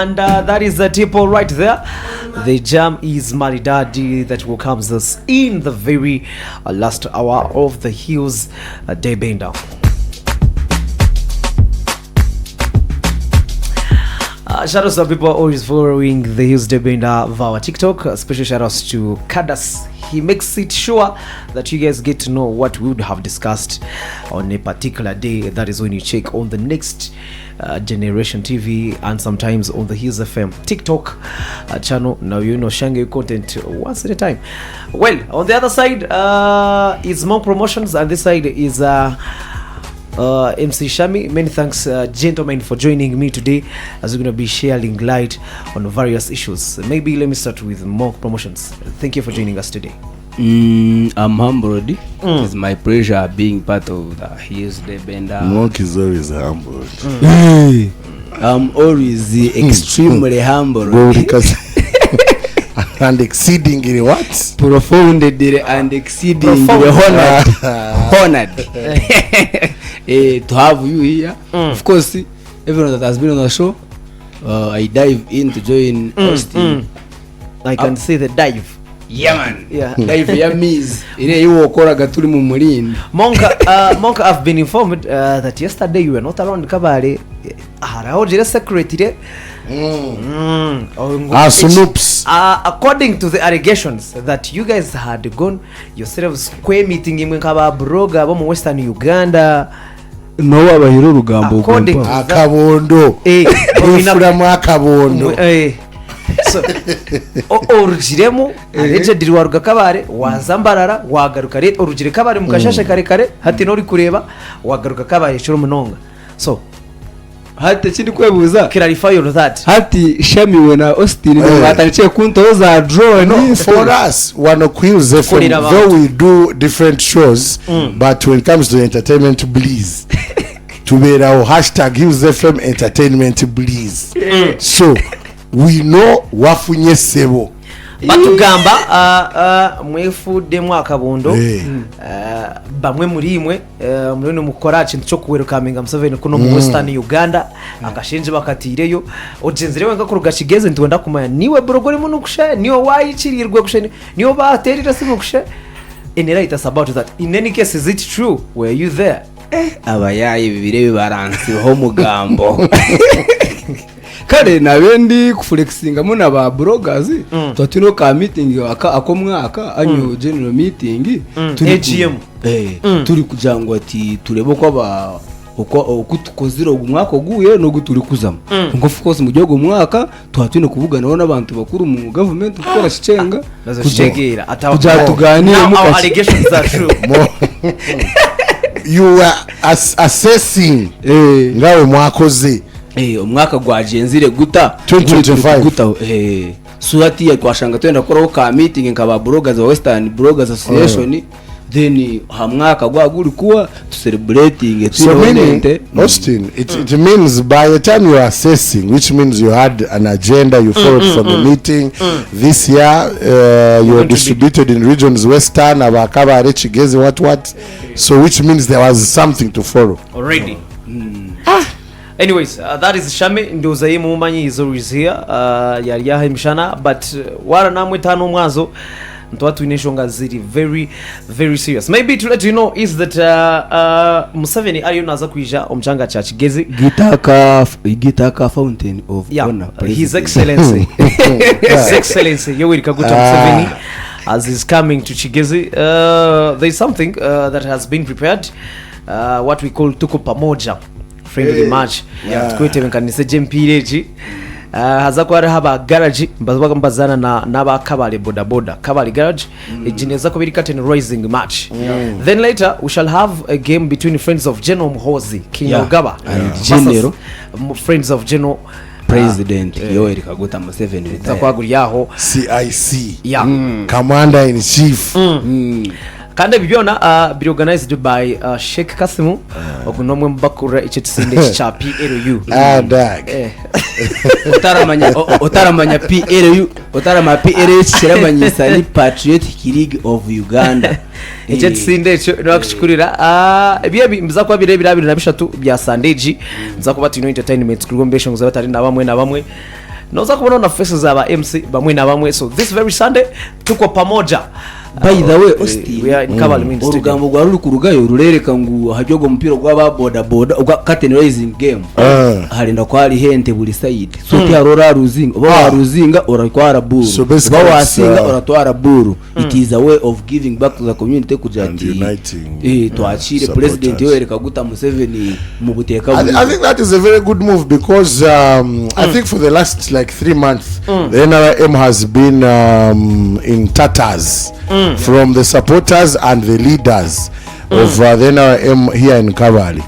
And that is the tipple right there. The jam is Maridadi that will come us in the very last hour of the Hills Day Bender. Shout outs to people always following the Hills Day Bender via TikTok. Special shout outs to Kadas. He makes it sure that you guys get to know what we would have discussed on a particular day. That is when you check on the next Generation TV and sometimes on the Hills FM TikTok channel. Now you know Shanghai content once at a time. Well, on the other side is more promotions, and this side is MC Shami. Many thanks, gentlemen, for joining me today as we're going to be sharing light on various issues. Maybe let me start with more promotions. Thank you for joining us today. I'm humbled. It's my pleasure being part of the Hills Day Bender. Monk is always humbled. I'm always extremely humble. And exceedingly what? Profoundly and exceedingly honored. To have you here. Of course, everyone that has been on the show, I dive in to join Austin. I can see the dive. Yeah, man. Yeah. Dive ya miss. Ile iwo okoraga tuli mu mulindi. Monka, I've been informed that yesterday you were not around Kabale. Haraojire secretary. Snoops. According to the allegations that you guys had gone yourselves square meeting in Kaba Broga mu Western Uganda. No abahiro rugambo kwa akabondo. Ifuramu akabondo. So orujiremo areje dirwa rugakabare wazambarara wagaruka rete orujire kabare mukashashe kare hati nori kureba wagaruka kabare cyo munonga. So hati kindi kwebuza clarify on that. Hati Shami wena Austin bataniche kuntoza drone for us one of Hills FM, though we do different shows, but when it comes to entertainment, please to be our hashtag Hills FM entertainment, please. So we know wafunye sebo batugamba mwefude mwaka bondo bamwe muri imwe muri no mukora kintu cyo kuwerukaminga Museveni kuno mu Western Uganda akashinje bakatireyo ojenzirewe ngakuruga kigeze ntwenda kumanya niwe brogore mu nukushe niyo wayikirirwe kushe niyo baterira simu kushe right us about that. In any case, is it true? Were you there? Abayayi bibire baransiho mugambo kare nabendi kuflexinga muna ba bloggers twatino ka meeting ako mwaka anyo general meeting turi AGM turi kujangwa ati turebo ko ba uko tukozira umwaka oguye no guturi kuzama ngo of course mu gihugu mwaka twatino kuvugana n'abantu bakuru mu government gukora shicenga kushegera atatuganira mu allegations are true. You are assessing ngawe mwakoze umwaka gwagenzire guta 2025 guta suati ya kwashanga twenda koraho ka meeting nkaba bloggers wa Western Bloggers Association then hamwaka gwaguri kuwa to celebrating so Austin it means by the time you are assessing, which means you had an agenda you followed from the meeting this year, you were distributed in regions Western abakaba rechigeze what so which means there was something to follow already. Anyways, that is Shame ndoza yemu manyi is here yari yahimshana but wara namwe tano mwazo ntwatu ineshonga ziri very serious. Maybe to let you know is that Museveni ariyo naza kuija omchanga cha Kigezi gitaka fountain of honor his excellency his excellency Yoweri Kaguta Museveni as is coming to Kigezi. There is something that has been prepared, what we call tuko pamoja friendly match tukwete kanise jempireji haza ko haba garage mbazana na ba kabale boda kabale garage ejineza ko biri curtain rising match. Then later we shall have a game between Friends of General Muhozi Kinyogaba and General Friends of General President Yoweri Kaguta Museveni zakwaguri yaho CIC Commander in Chief. kandi bibyona be organized by Sheikh Kasimu ogunomwe mbakura icetsinde cha PLU otaramanya PLU otarama PLH kiramanyisa ni Patriotic League of Uganda icetsinde cyo nakushkurira ebiye mzakwa birebira 23 bya Sunday nzakuba tino entertainment kugombesha ngo zabatari na bamwe Naweza kuona na faces za ba MC bamwe na bamwe. So this very Sunday tuko pamoja. By the way, Austin, we are in Kabagali Main Stadium. Urugambo rwa ruri kurugayo rurereka ngo hajyogo umupira gwa boda boda uga curtain raising game. Harinda kwali hente buri side. So tiarora ruzinga, ba ruzinga orakwara buru. So ba wasinga oratwara buru. It is a way of giving back to the community kujati. To achire president yoereka guta Museveni mu buteka. I think that is a very good move because I think for the last like 3 months the NRM has been in tatters from the supporters and the leaders of the NRM here in Kabagali.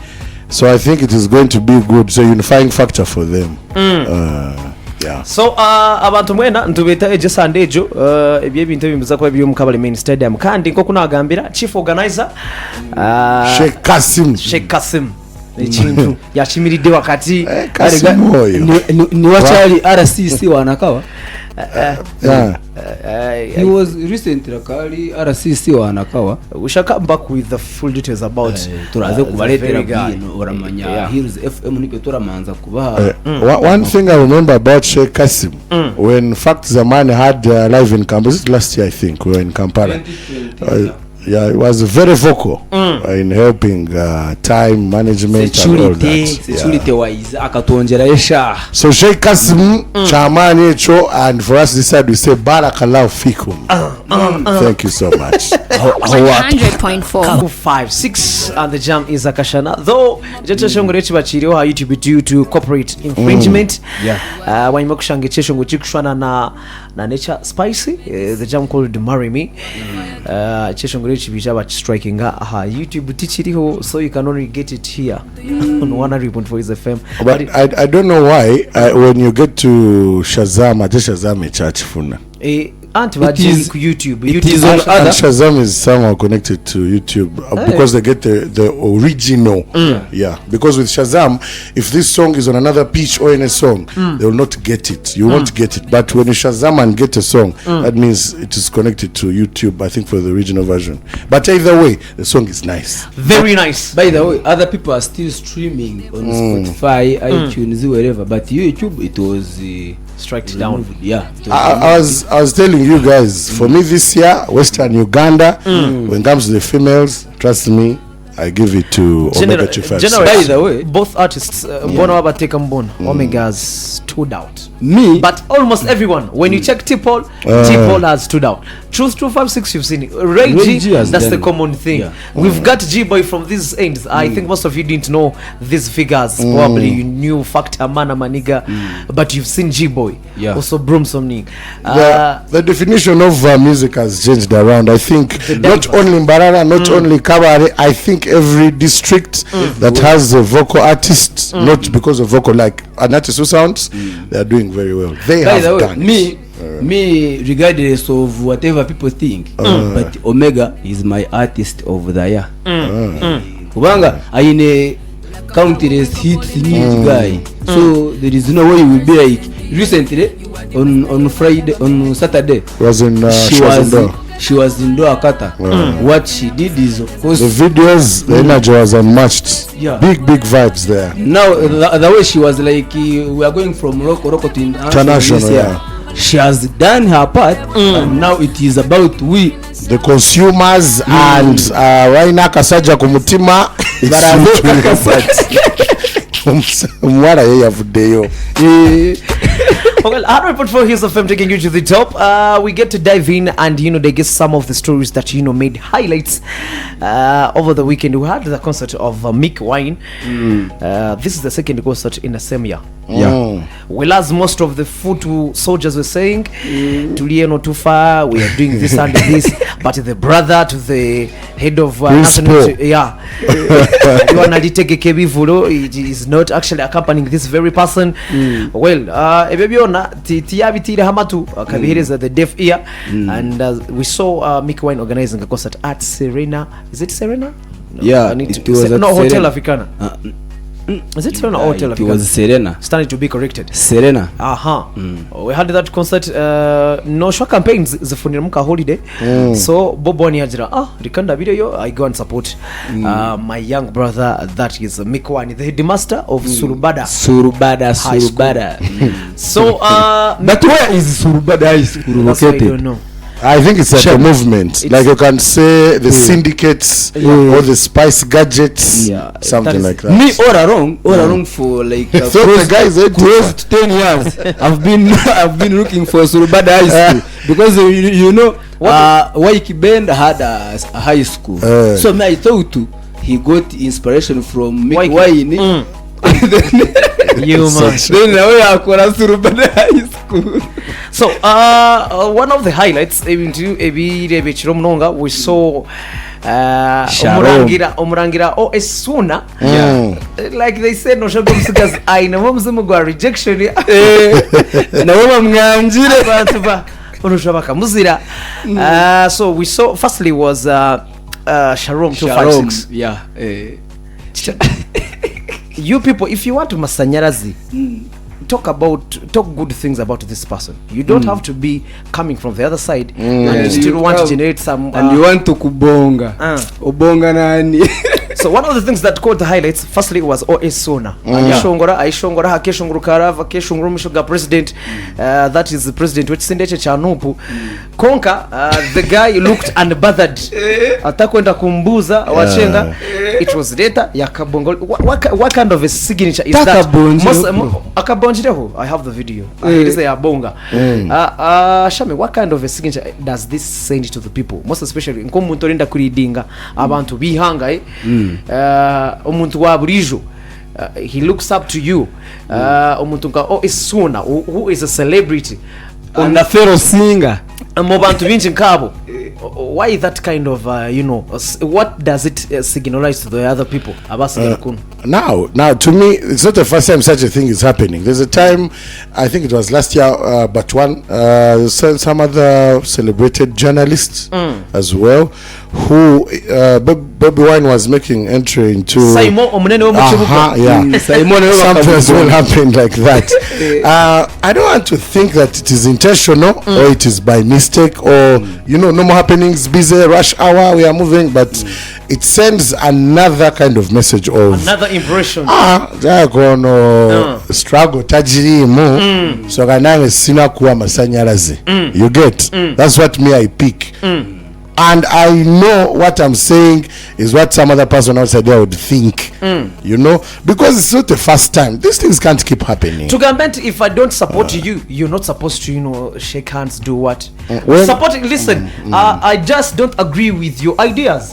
So I think it is going to be good. So unifying factor for them. Yeah. So abantu mwena ntubeta eje Sunday ejo ebye bintu bimbuza kwa byo mu Kabagali Main Stadium kandi nko kunagambira chief organizer Sheikh Kasim echintu yashimiridde wakati ni wachali RCC wanakawa. He was recently kali RCC wanakawa. We shall come back with the full details about turaze kubaletera bino oramanya Hills FM niko turamanza kubaha. One thing I remember about Sheikh Kasim when Fact Zaman had live in Kampala last year, I think we were in Kampala. Yeah, it was very vocal in helping time management and all that. Security wise akatongera yesha. So Sheikh Kasim chamani echo, and for us this side we say barakallahu fikum. Thank you so much. 100.4 5-6 and the jam is akashana though jecho shongo rechi bachiriho ha YouTube due to corporate infringement. Wanyuma kushange cheshongo chikushwana na Nature Spicy, the jam called Marry Me. Cheshongo rechi bijaba striking ha YouTube tichiriho, so you can only get it here on 100.4 is FM. But I don't know why when you get to Shazam, Shazam church funa. YouTube. And Shazam is somehow connected to YouTube because they get the original. Yeah, because with Shazam, if this song is on another pitch or in a song, they will not get it. You won't get it. But when you Shazam and get a song, that means it is connected to YouTube, I think, for the original version. But either way, the song is nice. Very nice. By the way, other people are still streaming on Spotify, iTunes, wherever. But YouTube, it was strike down. Yeah. I was telling you guys, for me this year, Western Uganda, when it comes to the females, trust me, I give it to Omega Chief. By the way, both artists, Bono Abateka Mbono, Omega's stood out. Me, but almost everyone. When you check T-Paul has stood out. Truth 256, you've seen it. Ray G, that's the common thing. Yeah. We've got G-Boy from these ends. I think most of you didn't know these figures. Probably you knew Factor Mana Maniga, but you've seen G-Boy. Yeah. Also Broom Somni. The definition of music has changed around. I think not only Mbarara, not only Kabare, I think every district that has a vocal artist, not because of vocal, like an artist who sounds, they are doing very well. They have done me, regardless of whatever people think, but Omega is my artist of the year. Kubanga aine countless hits in guy, so there is no way you will be like recently on Friday, on Saturday. She was in Doakata. What she did is, of course, the videos, the energy was unmatched. Yeah. Big vibes there. Now the way she was like, we are going from Roko to international. Yeah. She has done her part, and now it is about we, the consumers, and Raina Kasaja Kumutima. Mwara ye yavudeyo. Well, 100.4 Hills FM taking you to the top. We get to dive in and they get some of the stories that made highlights over the weekend. We had the concert of Mick Wine. This is the second concert in the same year. Yeah. Well, as most of the foot soldiers were saying, Tulie not too far, we are doing this and this, but the brother to the head of national, it is not actually accompanying this very person. Well, the deaf ear, and we saw Mick Wine organizing a concert at Serena. Is it Serena? No, yeah, it was at Hotel Serena. Africana. Is it Serena or Tel It Aviv? was Serena. Standing to be corrected. Serena. We had that concert no show campaigns zifunira muka holiday so Bobo ni ajira rikanda video I go and support my young brother that is Mikwani, the headmaster of Surubada High School. So but where is Surubada High School that's why I located? don't know. I think it's like a movement. Like you can say the syndicates or the spice gadgets, something like that. Me all along for like So the guys are close to 10 years. I've been looking for Surubada High School because you know Waiki Bend had a high school. So me I thought he got inspiration from Waini. You man. Then now I akora Surubada High School. So one of the highlights we saw umurangira esuna like they said no shago msigazi aina mumzimu gwa rejection na wama mwanjire abantu ba onushabaka muzira. So we saw firstly was Sharom 256. Yeah. You people, if you want to Masanyarazi, talk good things about this person. You don't have to be coming from the other side and you still want to generate some and you want to kubonga obonga nani. So one of the things that caught the highlights firstly was OS Sona. Aishongora hakeshongurukara vakeshongurumishoga president, that is the president which sendeche chanupu konka. The guy looked unbothered atakwenda kumbuza wachenga. It was data yakabongo. What kind of a signature is that? Akabonjireho, I have the video. It is a bonga. Shame, what kind of a signature does this send to the people, most especially nkomuntu orinda kuridinga abantu bihanga omuntu wa burijo, he looks up to you, omuntu nka Isuna who is a celebrity and a fellow singer mu bantu binji nkabo. Why that kind of what does it signalize to the other people? Now to me it's not the first time such a thing is happening. There's a time, I think it was last year, but some other celebrated journalists as well, who Bobby Wine was making entry into Simon something as well happened like that. I don't want to think that it is intentional or it is by mistake or no more happenings, busy rush hour, we are moving, but it sends another kind of message of another impression. Struggle tajirimu so kanange sina kuwa masanyarazi. You get that's what me I pick. And I know what I'm saying is what some other person outside there would think, because it's not the first time. These things can't keep happening. To comment, if I don't support you, you're not supposed to, shake hands, do what? Support. Listen, I just don't agree with your ideas,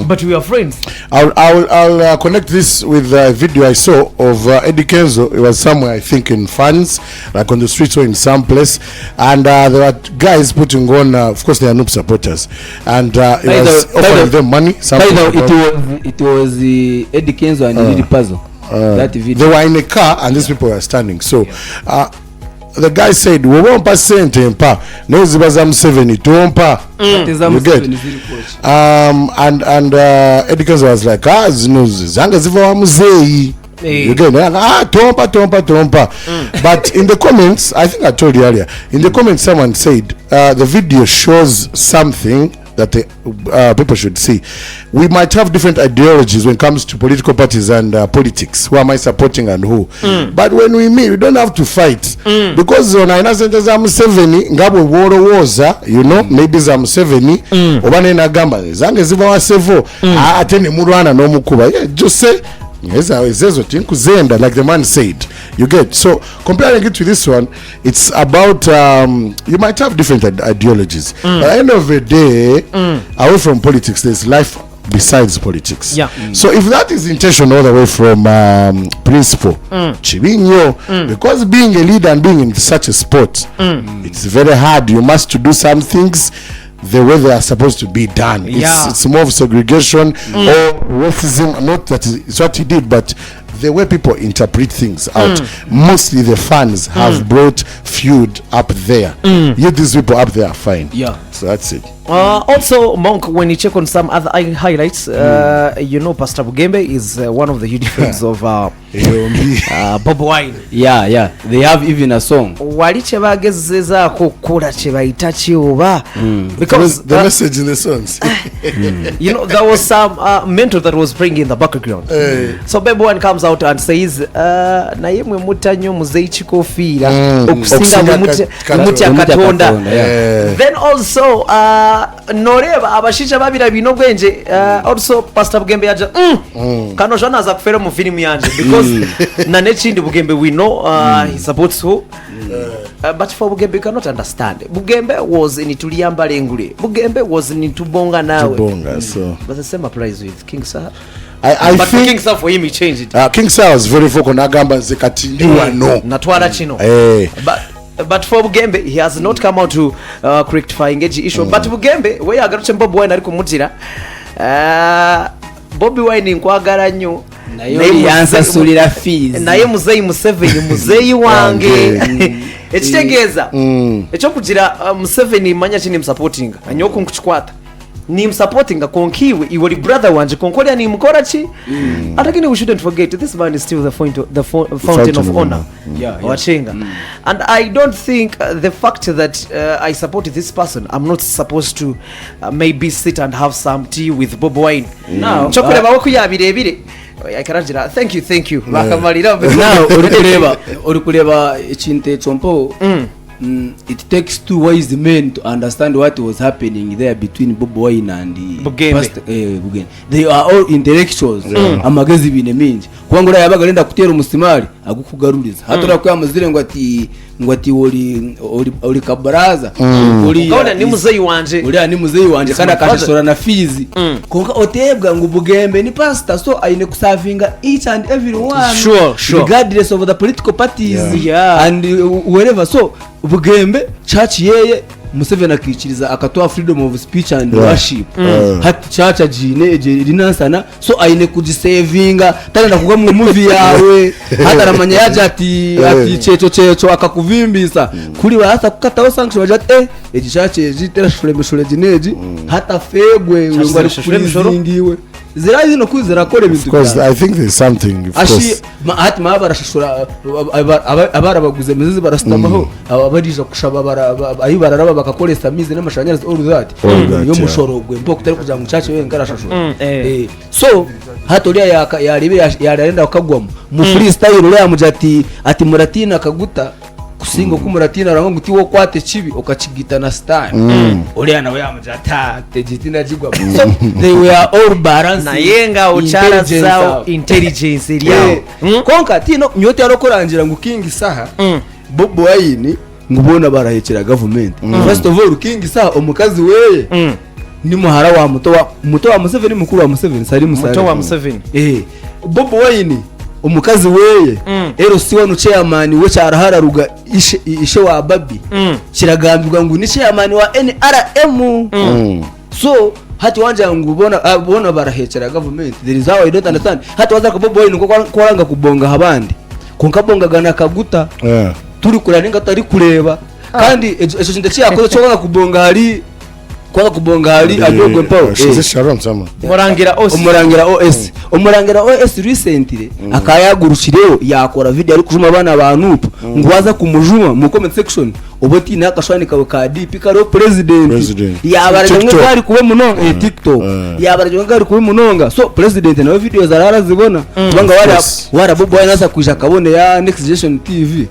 but we are friends. I'll connect this with a video I saw of Eddie Kenzo. It was somewhere, I think, in fans, like on the streets or in some place, and there were guys putting on. Of course, they are noob supporters. And it was offering them money. It was Eddie Kenzo and Eddie Puzzle. That video. They were in a car and these people were standing. So the guy said, "We won't pass sent him pa. No zibaza M70 tuompa." You get? And Eddie Kenzo was like, zanga ziva wa muzei. You get tompa. But in the comments, I think I told you earlier, in the comments someone said the video shows something that people should see. We might have different ideologies when it comes to political parties and politics. Who am I supporting and who? But when we meet, we don't have to fight. Because on I am 70, ngabo woro woza, maybe I'm 70, obane na gamba, zange ziva wa sevo, atene murwana no mukuba. Yeah, just say, like the man said. You get? So comparing it to this one, it's about you might have different ideologies. At the end of the day, away from politics, there's life besides politics. So if that is intentional all the way from principle, because being a leader and being in such a sport, it's very hard. You must do some things the way they are supposed to be done. It's more of segregation or racism. Not that it's what he did, but the way people interpret things out. Mostly the fans have brought feud up there. These people up there are fine. So that's it. Also, Monk, when you check on some other highlights, you know, Pastor Bugembe is one of the huge fans of Bob Wine. Yeah, they have even a song. Waliche bagezeza kokola chebaita chiuba because the message in the songs. You know, there was some mentor that was praying in the background. So Bob Wine comes out and says, na yemwe mutanyo muzei chikofira okusinga muti akatonda. Then also noreba abashisha babira bino gwenje also Pastor Bugembe yaja kano jana za kufera mu film yanje because na nechindi Bugembe we know he supports who but for Bugembe cannot understand. Bugembe was in Tuliyamba Lengule. Bugembe was in Tubonga nawe. Tubonga, so but the same applies with King Sir. I think King Sir for him he changed it. King Sir was very vocal nagamba zekatindiwa no natwala chino but for Bugembe he has not come out to rectify engage issue but Bugembe we agarutse Bob Wine ari kumutira Bobi Wine nkwagara nnyo nayo yansa sulira fees naye muzeyi Museveni muzeyi wange ekitegeeza ekyo kugira Museveni manya chini supporting anyoko nkuchikwata ni supporting konkiwe iwoli brother wanje konkolya ni mukora chi atakini we shouldn't forget this man is still the fountain of honor wachenga and I don't think the fact that I support this person I'm not supposed to maybe sit and have some tea with Bob Wine now chokoleba wokuyabirebire Ikarajira thank you bakamalira now urikuleba ichinte chompo it takes two wise men to understand what was happening there between Bob Wine and Bugembe. They are all intellectuals amagezi bine mingi kwangura yabaga lenda kutera umusimari agukugaruriza hatora kwa amazire ngo ati oli kabaraza uri ni muzeyi wanje kandi akashora na fees konka otebwa ngo Bugembe ni pastor so aine kusavinga each and every one sure regardless of the political parties and wherever so Bugembe church yeye Museveni akikiriza akatoa freedom of speech and worship hati church ajine rinansana so aine kujisavinga tanda kugwa mu movie yawe hata ramanya yaje ati checho akakuvimbisa kuri bahasa kukataho sanction baje ati church yitera shule jineji hata fegwe ngwari kuzingiwe zirazi no kuzira kore bintu because I think there's something of course hati mabarashashura abara baguze mezi barastamaho abarija kushaba ayi bararaba bakakolesa mizi n'amashanyarazi all that yo mushorogwe mpo kutari kuja mu chache we ngarashashura so hati uriya yarenda akagwamo mu freestyle uriya mujati ati muratina akaguta kusingo kumuratina rango nguti wo kwate chibi okachigita na style uriya nawe yamujata tejitina jigwa so they were all balanced na yenga uchara zao intelligence yao konka tino nyote yarokorangira ngo King Saha Bob Wine ngubona barahekera government first of all King Saha omukazi weye ni muhara wa muto wa Museveni mukuru wa Museveni sari muto wa Museveni Bob Wine omukazi weye ero siwa no chairman we cyarahararuga ishe wa babi kiragambirwa ngo ni chairman wa NRM so hati wanja ngubona barahekera government there is how I don't understand hati waza ko Bob Wine ngo kwaranga kubonga habandi konkabonga gana kaguta turi kuraninga tari kureba kandi ejo cyo cyakoze cyo kwanga kubonga hari adogwe Paul Sharon sama umurangira OS recently akayagurukireo yakora video ari kujuma abana abantu ngo waza kumujuma mu comment section oboti nakashwani kawe ka DP karo president yabaranye ngari kuba munonga TikTok yabaranye ngari kuba munonga so president na video zarara zibona banga wara Bob Wine asa kuja kabone ya Next Generation TV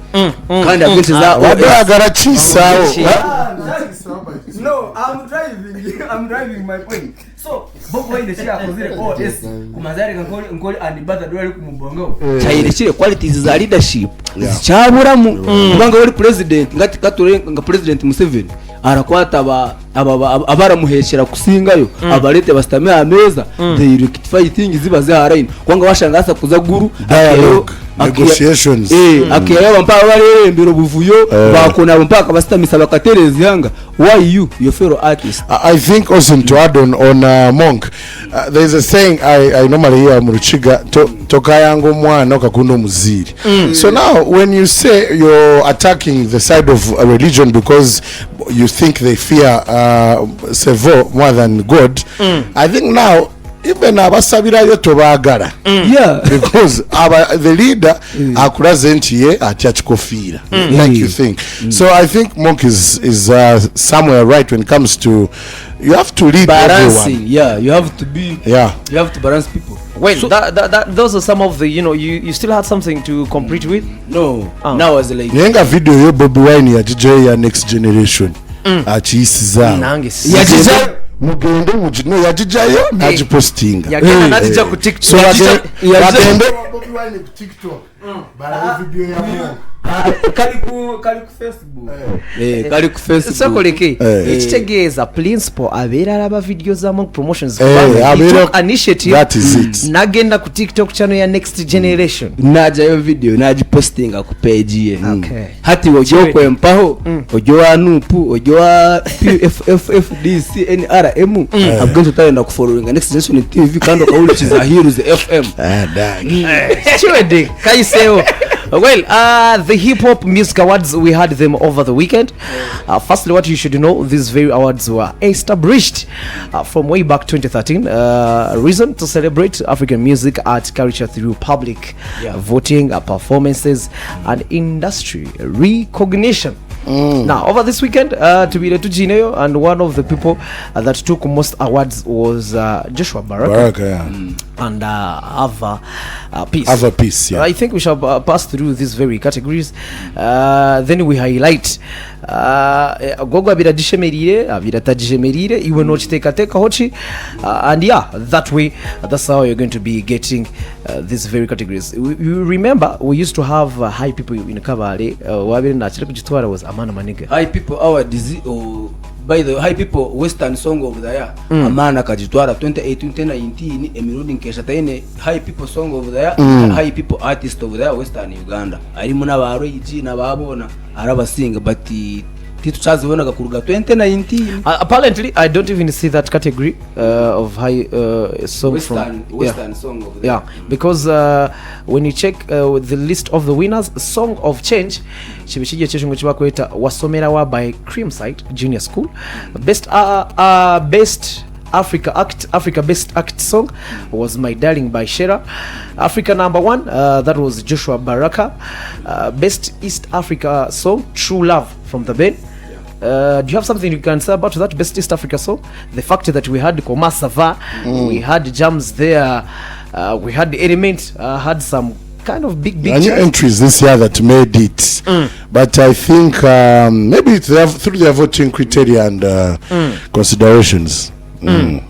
kandi agenzi za wagara chisawo no I'm driving my point so Bob Wine chia kozire OS kumazari ngoli and bata dwali kumubongo chayire qualities za leadership chaburamu banga wali president ngati katore nga president Museveni arakwata abara muheshera kusingayo abarete bastame ameza they rectify things zibaze harain kwanga washangasa kuza guru negotiations akiyaba mpaka barembera obuvuyo bakona mpaka basitamisa bakatereza hanga. Why your fellow artist? I think also to add on Monk, there is a saying I normally hear mu Ruchiga, tokayango mwana okakundo muziri. So now when you say you're attacking the side of a religion because you think they fear Sevo more than God, I think now even abasabirayo tobagala because the leader akurazentiye atyachikofira like you think. So I think Monk is somewhere right when it comes to you have to lead balancing everyone. You have to be you have to balance people. Well, so, those are some of the, you still had something to complete with. Now I was like nenga video yo Bobby Wine ya DJ ya Next Generation achisiza mugende mujino yajijayo najipostinga yagenda natija ku TikTok. So bagende Bobby Wine ku TikTok bara video ya Monk kali ku Facebook kali ku Facebook sokoleke ekitegeeza principal abeera alaba video za Monk promotions initiative that is it nagenda ku TikTok channel ya Next Generation najayo video najipostinga ku page ye hati ojo kwempaho ojo wa nupu ojo wa FFDC NRM abwenzo tayenda ku following Next Generation TV kando kaulichiza Heroes FM chiwede kaiseo. Well, the Hip Hop Music Awards, we had them over the weekend. Firstly, what you should know, these very awards were established from way back 2013. Reason to celebrate African music, art, culture through public voting, performances, and industry recognition. Now, over this weekend, to be to Jineo, and one of the people that took most awards was Joshua Baraka and Ava Peace. I think we shall pass through these very categories. Then we highlight gogo abiratajishemerire iwe no chitekateka hochi, and that way that's how you're going to be getting these very categories. You remember we used to have high people in Kabale wabire na chile kujitwara was Amana Maniga. High people our disease by the high people Western song of the year Amana kajitwara 2018 2019 emirudi nkesha taine high people song of the year high people artist of the year Western Uganda ari muna baro iji na babona arabasinga but tituchazibona gakuruga 2019 apparently I don't even see that category of high song Western song of the year because when you check the list of the winners, Song of Change chibishije cheshungu chibakweta wasomera wa by Creamside Junior School, best Africa Best Act Song was My Darling by Shera. Africa number 1, that was Joshua Baraka. Best East Africa Song, True Love from the Ben. Do you have something you can say about that Best East Africa Song? The fact that we had Koma Sava, we had jams there, we had the Element, had some kind of big entries this year that made it, but I think maybe through their voting criteria and considerations.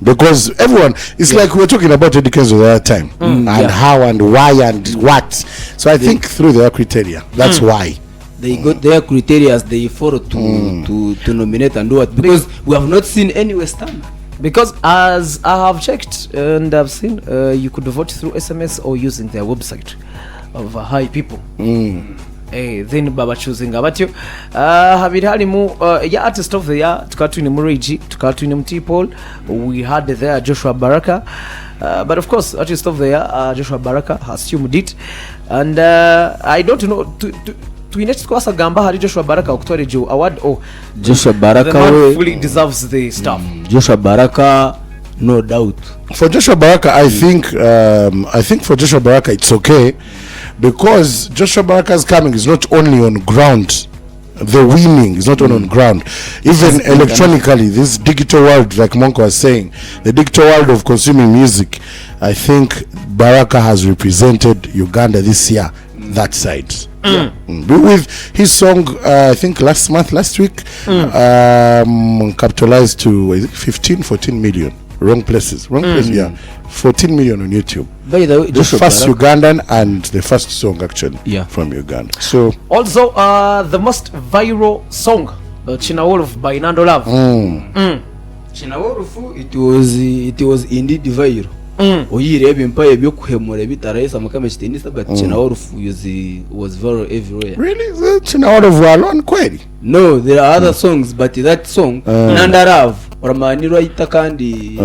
Because everyone, it's like we were talking about education the other time, and how and why and what. So I think through their criteria, that's why they got their criteria they follow to nominate and do it, because we have not seen any Western. Because as I have checked and I've seen, you could vote through SMS or using their website of high people. Then baba choosing abatyo habiri halimu ya artist of the year tukatwine Mureji tukatwine Mtipol, we had there Joshua Baraka, but of course artist of the year Joshua Baraka assumed it, and I don't know next kwasa gamba hari Joshua Baraka okutware jo award Joshua Baraka the man fully deserves the stuff. Joshua Baraka, no doubt. For Joshua Baraka, I think for Joshua Baraka it's okay, because Joshua Baraka's coming is not only on ground, the winning is not only on ground, even electronically, this digital world, like Monk was saying, the digital world of consuming music, I think Baraka has represented Uganda this year, that side. With his song, I think last week, capitalized to 14 million. Wrong place, 14 million on YouTube. By the way, the first Ugandan and the first song actually from Uganda. So also the most viral song, Chinawolof by Nando Love. Chinawolof, it was indeed viral. oyireba empaye byo kuhemura bitarahisa makame chitenisa but china all of was very everywhere. Really? China all of alone kweli? No, there are other songs but that song Nandarav oramaniro ayita kandi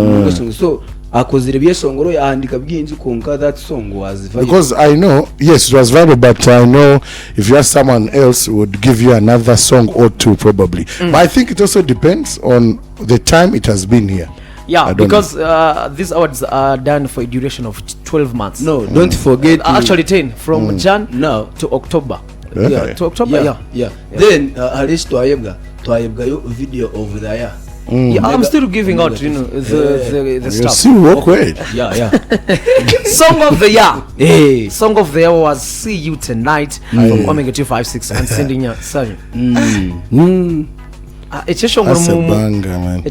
so akozire byeshongoro yahandika byinji konka that song was viral. Because I know, yes, it was viral, but I know if you ask someone else would give you another song or two probably. But I think it also depends on the time it has been here. Yeah, because these awards are done for a duration of 12 months. No, don't forget actually 10 from Jan to October. Yeah. To October, yeah. Then Harish twayebga yo video of the year. Yeah, I'm still giving out, the stuff. See what way? Yeah. Song of the year. Hey. Song of the year was See You Tonight from Omega 256 and sending you sorry. That's a banger, man.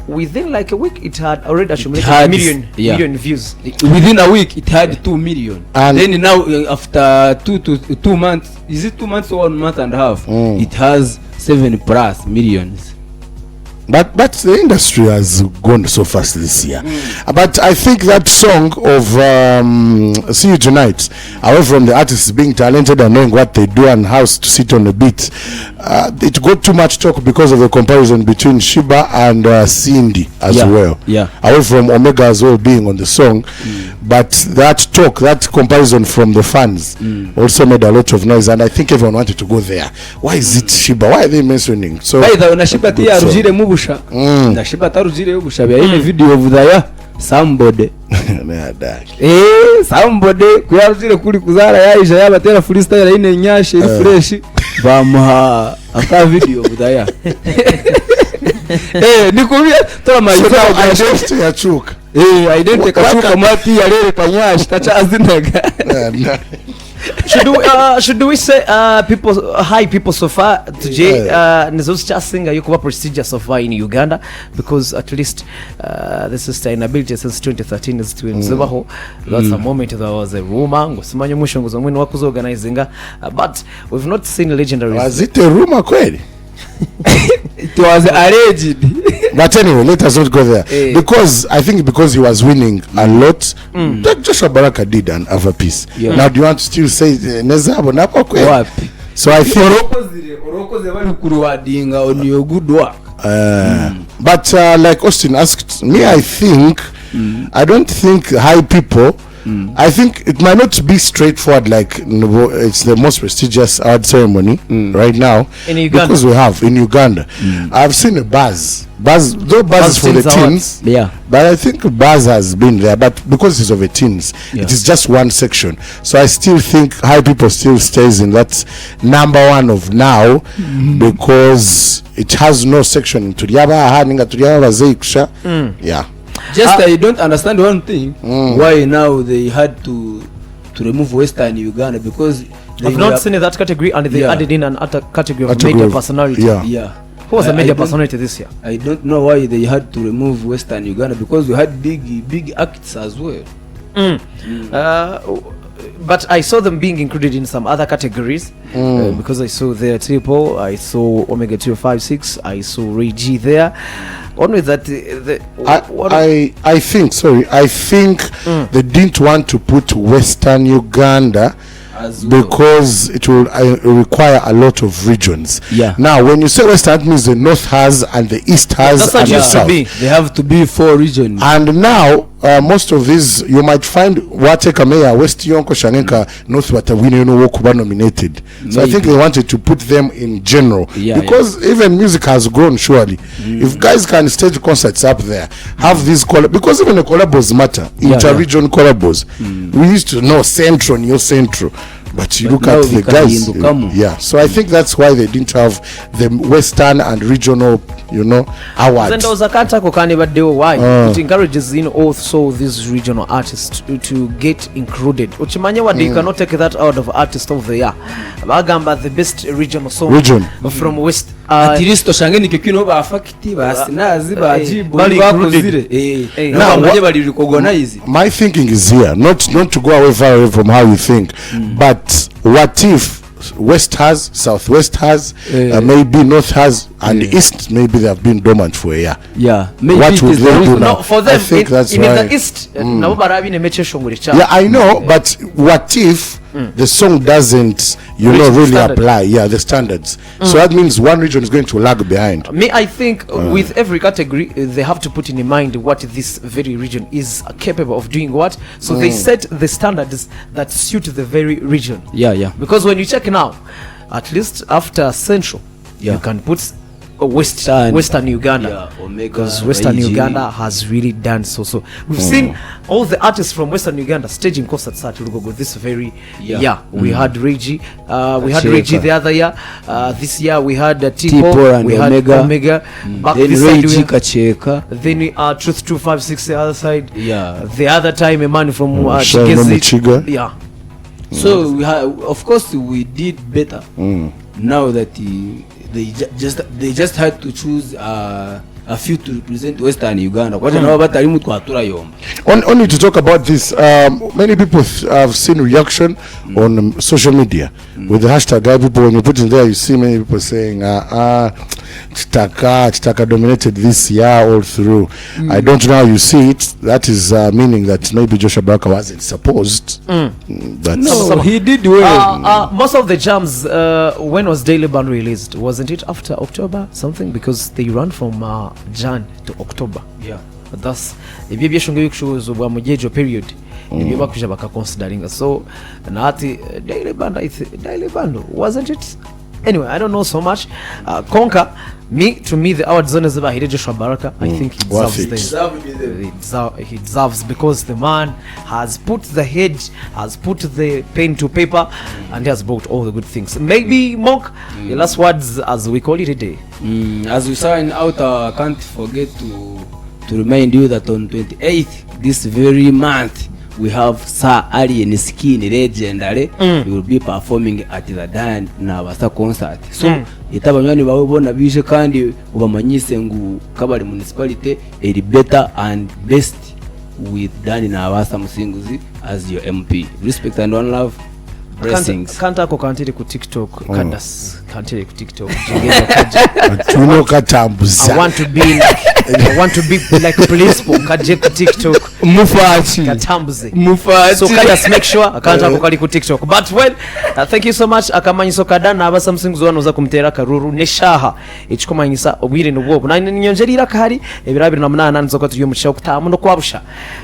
Within like a week it had already accumulated million views. Within a week it had 2 million. And then now after 2 months, is it 2 months or 1 month and a half? It has 7+ millions. But the industry has gone so fast this year. But I think that song of See You Tonight, away from the artists being talented and knowing what they do and how to sit on the beat, it got too much talk because of the comparison between Shiba and Cindy as well. Yeah. Away from Omega as well being on the song. But that talk, that comparison from the fans also made a lot of noise, and I think everyone wanted to go there. Why is it Shiba? Why are they mentioning? So Shiba tia rujire mubusha. Na Shiba tarujire mubusha bya ine video of the somebody. Somebody kuyarujire kuri kuzara yaisha yabatera freestyle ine nyashe fresh bamuha aka video of the nikubia tola mayuka ya chuka. Identity kachuka mati ya lele panyashi tacha azinaga. Should we say people so far today Nizoscha singer yuko prestigious so far in Uganda, because at least the sustainability since 2013 is to Nzebaho. That's a moment there was a rumor ngosimanyo mushongozo mwini wakuzo organizing, but we've not seen legendaries. Was it a rumor kweli? It was alleged. But anyway, let us not go there. Because I think because he was winning a lot, that Joshua Baraka did an other piece. Now do you want to still say Nezabo Napo kweli? So I think Orokoze bali kuruwadinga on your good work. But like Austin asked me, I think I don't think high people. I think it might not be straightforward like it's the most prestigious award ceremony right now in Uganda, because we have in Uganda. I've seen a buzz for the teens, but I think buzz has been there, but because it's of the teens, it is just one section. So I still think high people still stays in that number one of now, because it has no section to Just I don't understand one thing, why now they had to remove Western Uganda, because I've not seen that category, and they added in another category of media personality. Who was a media personality this year? I don't know why they had to remove Western Uganda, because we had big acts as well. But I saw them being included in some other categories, because I saw their triple, I saw Omega 256, I saw Ray G there. Only that I think they didn't want to put Western Uganda because it will require a lot of regions. Now when you say Western, that means the North has and the East has and the South. They have to be 4 regions. And now most of these you might find Wateka Meya, West Yonko, Shanenka, North Watawino, Wokuba nominated. So I think they wanted to put them in general, because even music has grown surely. If guys can stage concerts up there, have these because even the collabos matter, inter-region collabos. We used to know Central, New Central, but you look at the guys, so I think that's why they didn't have the Western and regional, awards. Then there was a why it encourages also these regional artists to get included. Uchimanya they cannot take that out of artist of the year. Bagamba the best regional song from West. At least Shangeni kikino ba fakiti basinazi bajibu bakozire. Bali recognize. My thinking is here, not to go away far away from how you think, but what if West has, Southwest has, maybe North has, and East maybe they have been dormant for a year. Yeah, maybe What would they do now? No, for them, I think that's in right. the East, nabo barabi nemechesho nguri cha. Yeah, I know, but what if the song doesn't, Reach the really standard. apply? Yeah, the standards. So that means one region is going to lag behind. Me, I think with every category, they have to put in mind what this very region is capable of doing. What, so they set the standards that suit the very region. Yeah. Because when you check now, at least after Central, you can put Western Uganda. Yeah, Omega, because Western IG. Uganda has really done so. We've seen all the artists from Western Uganda staging concerts at Lugogo this very year. We had Reggie, we had Reggie the other year. This year we had Tipo and we had Omega. Back Then this side Reggie we Kacheka. then Truth 256 the other side. Yeah. The other time a man from Shai Muchiga. Yeah. So we have, of course, we did better. Now that they just had to choose a few to represent Western Uganda. What know about Tarimu Kwatura Yomba? Only to talk about this, many people have seen reaction on social media with the hashtag. People, when you put in there, you see many people saying, Chitaka dominated this year all through. I don't know how you see it. That is meaning that maybe Joshua Baraka wasn't supposed. That's No, he did well. Most of the jams, when was Daily Band released? Wasn't it after October something? Because they run from Jan to October. Yeah. Thus, ebyo byeshonga bikushobozwa bwa mujejo period. Ebyo bakuja baka considering. So, nati Daily Band, wasn't it? Anyway, I don't know so much. Conquer, to me, the award zone is about Joshua Baraka. I think he deserves he deserves because the man has put the head, has put the pen to paper, and he has brought all the good things. Maybe Monk, the last words as we call it a day. As we sign out, I can't forget to remind you that on 28th this very month we have Sir Alien Skin legendary. We will be performing at the Dan Nabasa concert. So itabanyani babona bije kandi ubamanyise ngu Kabale municipality eri better and best with Dan Nabasa Musinguzi as your MP. Respect and one love. Blessings. Kanta ko kantiri ku TikTok, Kadas kantiri ku TikTok. tuno katambuza. I want to be like principal kaje ku TikTok. Mufachi. Katambuze. Mufachi. So Kadas make sure akanta ko kali ku TikTok. But well, thank you so much akamanyiso kadana aba something zona uza kumtera karuru neshaha ekikomanyisa obwire nobwo na nyongerira kahari ebirabiri na munana nzoka tuyo mucyo kutamu no kwabusha.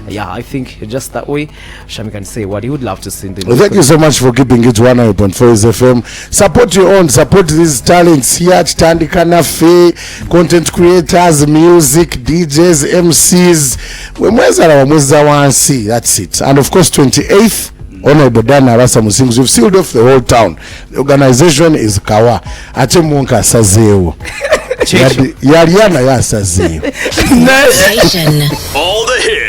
Yeah, I think just that way Shami can say what he would love to see in the Thank you so much for keeping it 100.4 FM. Support your own, support these talents here. Chitandika Nafe, content creators, music, DJs, MCs. Wemweza wansi, that's it. And of course 28th, Honorable Dan Arasa Musingu. We've sealed off the whole town. The organization is Kawa. Ache Munka Sazeo. Yariana ya Sazeo. Station. All the hits.